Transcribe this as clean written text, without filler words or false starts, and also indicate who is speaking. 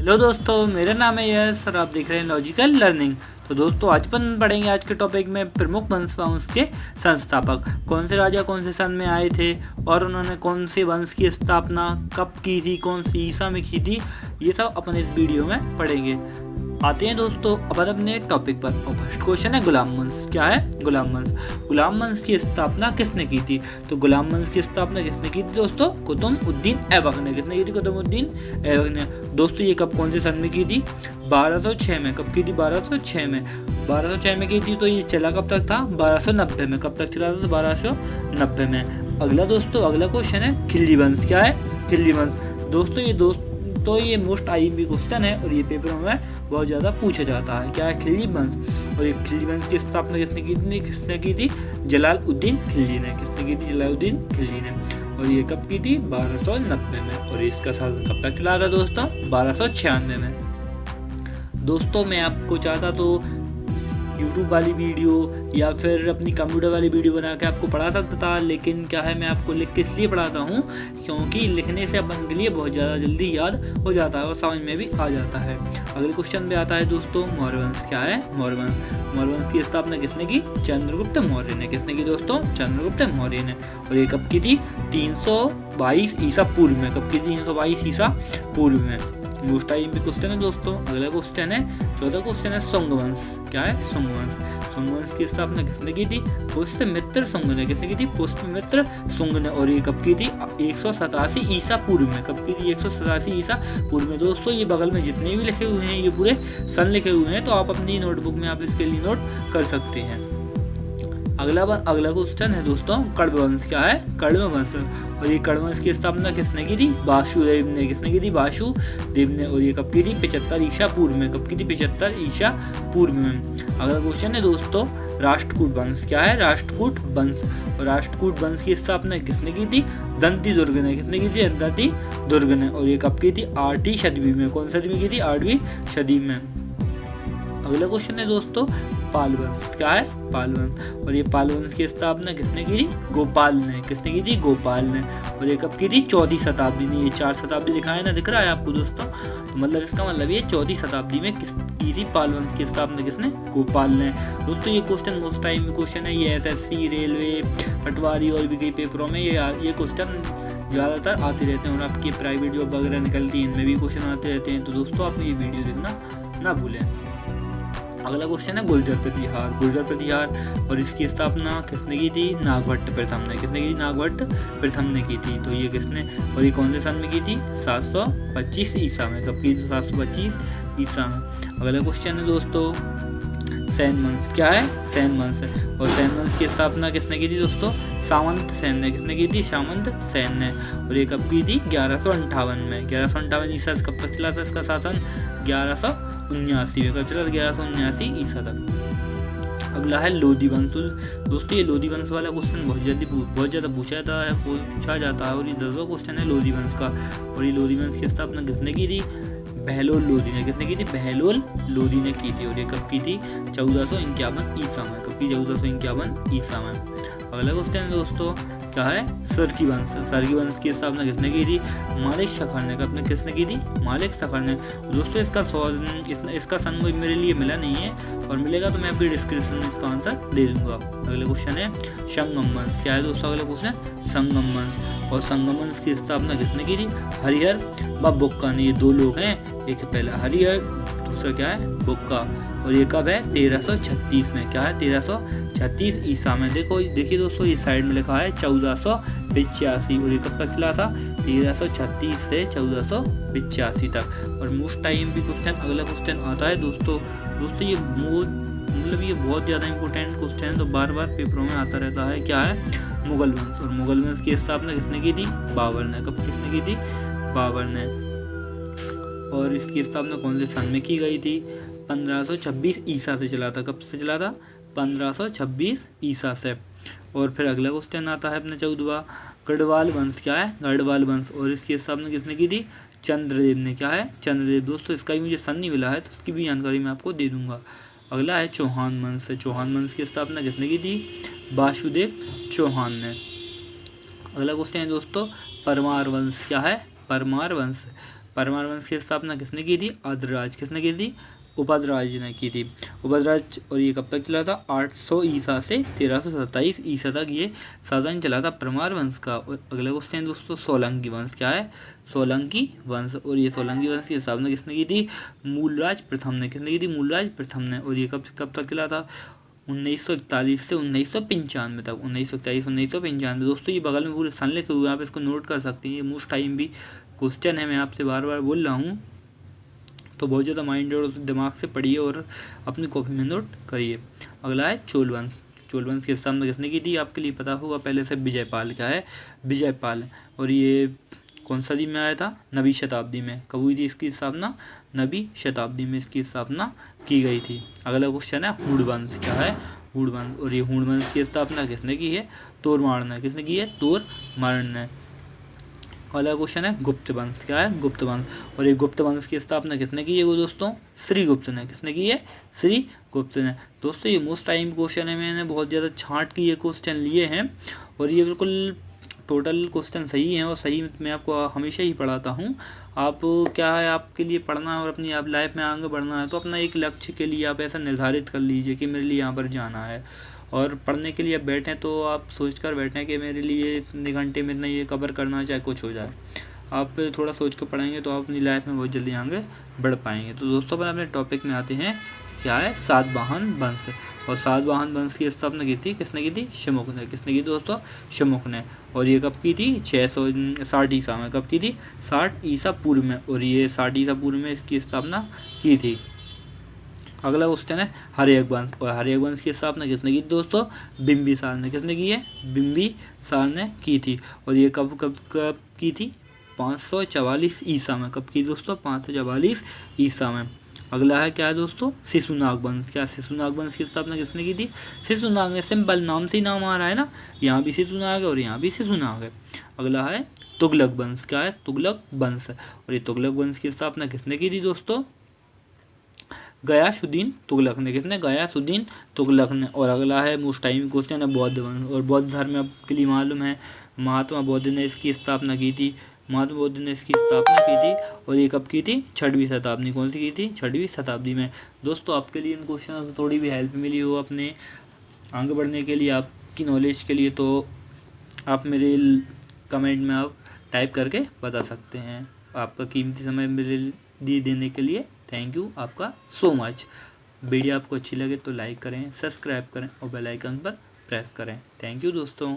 Speaker 1: Hello दोस्तों, मेरा नाम है यश और आप देख रहे हैं लॉजिकल लर्निंग। तो दोस्तों आज अपन पढ़ेंगे आज के टॉपिक में प्रमुख वंश के संस्थापक। कौन से राजा कौन से सन में आए थे और उन्होंने कौन से वंश की स्थापना कब की थी, कौन सी ईसा में की थी, ये सब अपन इस वीडियो में पढ़ेंगे। आते हैं दोस्तों अपन अपने टॉपिक पर। और फर्स्ट क्वेश्चन है गुलाम वंश। क्या है गुलाम वंश? गुलाम वंश की स्थापना किसने की थी? तो गुलाम वंश की स्थापना किसने की थी दोस्तों? कुतुबुद्दीन ऐबक ने। किसने की थी? कुतुबुद्दीन ऐबक ने। दोस्तों ये कब कौन से सन में की थी? 1206 में। कब की थी? 1206 में। 1206 में की थी। तो ये चला कब तक था? 1290 में। कब तक चला था? 1290 में। अगला दोस्तों अगला क्वेश्चन है खिल्जी वंश। क्या है? खिल्जी वंश। दोस्तों ये मोस्ट आईएमपी क्वेश्चन है और ये पेपरों में बहुत ज़्यादा पूछा जाता है। क्या है? खिल्जी वंश। और ये खिल्जी वंश की स्थापना किसने की थी? जलालुद्दीन खिल्जी ने। किसने की थी? जलालुद्दीन खिल्जी ने। और ये कब की थी? 1290 में। और इसका शासन कब तक चला था दोस्तों? 1296 में। दोस्तों मैं आपको चाहता तो YouTube वाली वीडियो या फिर अपनी कंप्यूटर वाली वीडियो बना के आपको पढ़ा सकता था, लेकिन क्या है मैं आपको लिख के इसलिए पढ़ाता हूँ क्योंकि लिखने से अपन के लिए बहुत ज़्यादा जल्दी याद हो जाता है और समझ में भी आ जाता है। अगले क्वेश्चन पे आता है दोस्तों मौर्य वंश। क्या है? मौर्य वंश। मौर्य वंश की स्थापना किसने की? चंद्रगुप्त मौर्य ने। किसने की दोस्तों? चंद्रगुप्त मौर्य ने। और ये कब की थी? 322 ईसा पूर्व में। कब की थी? 322 ईसा पूर्व में। मोस्ट आईएमपी क्वेश्चन है दोस्तों। अगला क्वेश्चन है 14 क्वेश्चन है शुंग वंश। क्या है? शुंग वंश। शुंग वंश की स्थापना किसने की थी? पुष्यमित्र शुंग ने। किसने की थी? पुष्यमित्र शुंग ने। और ये कब की थी? 187 ईसा पूर्व में। कब की थी? 187 ईसा पूर्व में। दोस्तों ये बगल में जितने भी लिखे हुए हैं ये पूरे सन लिखे हुए हैं, तो आप अपनी नोटबुक में आप इसके लिए नोट कर सकते हैं। अगला क्वेश्चन है दोस्तों कण्व वंश। क्या है? कण्व वंश। और ये कण्व वंश की स्थापना किसने की थी? वासुदेव ने। किसने की थी? वासुदेव ने। और ये कब की थी? 75 ईसा पूर्व में। कब की थी? 75 ईसा पूर्व में। अगला क्वेश्चन है दोस्तों राष्ट्रकूट वंश। क्या है? राष्ट्रकूट वंश। और राष्ट्रकूट वंश की स्थापना किसने की थी? दंती दुर्ग ने। किसने की थी? दंती दुर्ग ने। और ये कब की थी? 8वीं सदी में। कौन सदी में की थी? 8वीं सदी में। अगला क्वेश्चन है दोस्तों पाल वंश। क्या है? पाल वंश। और ये पाल वंश की स्थापना किसने की थी? गोपाल ने। किसने की थी? गोपाल ने। और ये कब की थी? 14वीं शताब्दी में। ये 4 शताब्दी लिखा है ना, दिख रहा है आपको दोस्तों? तो मतलब इसका मतलब ये 14वीं शताब्दी में किस की थी पाल वंश की स्थापना? किसने? गोपाल ने। दोस्तों ये क्वेश्चन मोस्ट टाइम में क्वेश्चन है। ये SSC, रेलवे, पटवारी और भी कई पेपरों में ये क्वेश्चन ज़्यादातर आते रहते हैं और आपकी प्राइवेट जॉब वगैरह निकलती है, इनमें भी क्वेश्चन आते रहते हैं। तो दोस्तों आप ये वीडियो देखना ना भूलें। अगला क्वेश्चन है गुर्जर प्रतिहार। गुर्जर प्रतिहार और इसकी स्थापना किसने की थी? नागभट्ट प्रथम ने। किसने की थी? नागभट्ट प्रथम ने की थी। तो ये किसने और ये कौन से सन में की थी? 725 ईसा में। कब की थी? 725 ईसा में। अगला क्वेश्चन है दोस्तों सेन वंश। क्या है? सेन वंश। और सेन वंश की स्थापना किसने की थी दोस्तों? सामंत सेन ने। किसने की थी? सामंत सेन ने। और ये कब की थी? 1158 में। 1158 ईसा कब तक चला था इसका शासन? 1179 में। कब चला? 1179 ईसा तक। अगला है लोधी वंश। दोस्तों ये लोधी वंश वाला क्वेश्चन बहुत ज़्यादा पूछा जाता है और ये 10वां क्वेश्चन है लोधी वंश का। और ये लोधी वंश की स्थापना किसने की थी? बहलोल लोधी ने। किसने की थी? बहलोल लोधी ने की थी। और ये कब की थी? 1451 ईसा में। कब की? 1451 ईसा में। अगला क्वेश्चन है दोस्तों क्या है? सरकी वंश। सरकी वंश की स्थापना किसने की थी? मालिक सफर ने। कब किसने की थी? मालिक सफर ने। दोस्तों इसका सन मेरे लिए मिला नहीं है और मिलेगा तो मैं आपकी डिस्क्रिप्शन में इसका आंसर दे दूंगा। अगला क्वेश्चन है संगम वंश। क्या है दोस्तों अगला क्वेश्चन? संगम वंश। और संगम वंश की स्थापना किसने की थी? हरिहर व बुक्का ने। ये 2 लोग हैं, एक पहला हरिहर, दूसरा क्या है? बुक्का। और ये कब है? 1336 में। क्या है? 1336 ईसा में। देखिए दोस्तों ये साइड में लिखा है 1485। और ये कब तक चला था? 1336 से 1485 तक। और मोस्ट टाइम भी क्वेश्चन अगला क्वेश्चन आता है दोस्तों ये बहुत ज़्यादा इंपॉर्टेंट क्वेश्चन है, तो बार बार पेपरों में आता रहता है। क्या है? मुगल वंश। और मुगल वंश की स्थापना किसने की थी? बाबर ने। कब किसने की थी? बाबर ने। और इसकी स्थापना कौन से सन में की गई थी? 1526 ईसा से चला था। कब से चला था? 1526 ईसा से। और फिर अगला क्वेश्चन आता है अपना 14वां गढ़वाल वंश। क्या है? गढ़वाल वंश। और इसकी स्थापना किसने की थी? चंद्रदेव ने। क्या है? चंद्रदेव। दोस्तों इसका भी मुझे सन नहीं मिला है तो उसकी भी जानकारी मैं आपको दे दूंगा। अगला है चौहान वंश। चौहान वंश की स्थापना किसने की थी? वासुदेव चौहान ने। अगला क्वेश्चन है दोस्तों परमार वंश। क्या है? परमार वंश। परमार वंश की स्थापना किसने की थी? आद्रराज। किसने की थी? उपद्राज ने की थी। उपद्राज। और ये कब तक चला था? 800 ईसा से 1327 ईसा तक ये शासन चला था परमार वंश का। और अगला क्वेश्चन दोस्तों, सोलंकी वंश क्या है? सोलंकी वंश। और ये सोलंकी वंश की स्थापना किसने की थी? मूलराज प्रथम ने। किसने की थी? मूलराज प्रथम ने। और ये कब तक चला था? 1941 से 1995 तक। 1941 1995 दोस्तों, ये बगल में पूरे सन लिखे हुए, आप इसको नोट कर सकते हैं। ये मोस्ट टाइम भी क्वेश्चन है, मैं आपसे बार बार बोल रहा हूँ, तो बहुत ज़्यादा माइंड और दिमाग से पढ़िए और अपनी कॉपी में नोट करिए। अगला है चोल वंश। चोल वंश की स्थापना किसने की थी? आपके लिए पता होगा पहले से, विजयपाल। क्या है? विजयपाल। और ये कौन सा दी में आया था? नवीं शताब्दी में। कब हुई थी इसकी स्थापना? नवीं शताब्दी में इसकी स्थापना की गई थी। अगला क्वेश्चन है हुण वंश। क्या है? हुण वंश। और ये हुण वंश की स्थापना किसने की है? तोरमाड़ ने। किसने की है? तोरमाड़ ने। अगला क्वेश्चन है गुप्त वंश। क्या है? गुप्त वंश। और ये गुप्त वंश की स्थापना किसने की है वो दोस्तों? श्रीगुप्त ने। किसने की है? श्रीगुप्त ने। दोस्तों ये मोस्ट टाइम क्वेश्चन है, मैंने बहुत ज़्यादा छांट के ये क्वेश्चन लिए हैं और ये बिल्कुल टोटल क्वेश्चन सही हैं और सही मैं आपको हमेशा ही पढ़ाता हूँ। आप क्या है, आपके लिए पढ़ना है और अपनी आप लाइफ में आगे बढ़ना है तो अपना एक लक्ष्य के लिए आप ऐसा निर्धारित कर लीजिए कि मेरे लिए यहाँ पर जाना है। और पढ़ने के लिए आप बैठें तो आप सोच कर बैठें कि मेरे लिए इतने घंटे में इतना ये कवर करना है, चाहे कुछ हो जाए। आप थोड़ा सोच कर पढ़ेंगे तो आप अपनी लाइफ में बहुत जल्दी आगे बढ़ पाएंगे। तो दोस्तों अपन अपने टॉपिक में आते हैं, क्या है? सातवाहन वंश। और सातवाहन वंश की स्थापना की थी किसने की थी? शमुक ने। किसने की दोस्तों? शमुक ने। और ये कब की थी? 660 ईसा में। कब की थी? 60 ईसा पूर्व में। और ये 60 ईसा पूर्व में इसकी स्थापना की थी। अगला क्वेश्चन है हर्यक वंश। और हर्यक वंश की स्थापना किसने की दोस्तों? बिंबिसार ने। किसने की है? बिंबिसार ने की थी। और ये कब कब कब की थी? 544 ईसा में। कब की दोस्तों? 544 ईसा में। अगला है क्या है दोस्तों? शिशुनाग वंश। क्या? शिशुनाग वंश की स्थापना किसने की थी? शिशुनाग ने। सिंपल नाम से ही नाम आ रहा है ना, यहाँ भी शिशुनाग है और यहाँ भी शिशुनाग है। अगला है तुगलक वंश। क्या है? तुगलक वंश। और ये तुगलक वंश की स्थापना किसने की थी दोस्तों? गयासुद्दीन तुगलक ने। किसने? गयासुद्दीन तुगलक ने। और अगला है मोस्ट टाइम क्वेश्चन है बौद्ध वंश। और बौद्ध धर्म आपके लिए मालूम है, महात्मा बुद्ध ने इसकी स्थापना की थी। महात्मा बुद्ध ने इसकी स्थापना की थी और ये कब की थी? 6वीं शताब्दी। कौन सी की थी? 6वीं शताब्दी में। दोस्तों आपके लिए इन क्वेश्चन से थोड़ी भी हेल्प मिली हो अपने आगे बढ़ने के लिए, आपकी नॉलेज के लिए, तो आप मेरे कमेंट में आप टाइप करके बता सकते हैं। आपका कीमती समय मेरे लिए देने के लिए थैंक यू आपका सो मच। वीडियो आपको अच्छी लगे तो लाइक करें, सब्सक्राइब करें और बेल आइकन पर प्रेस करें। थैंक यू दोस्तों।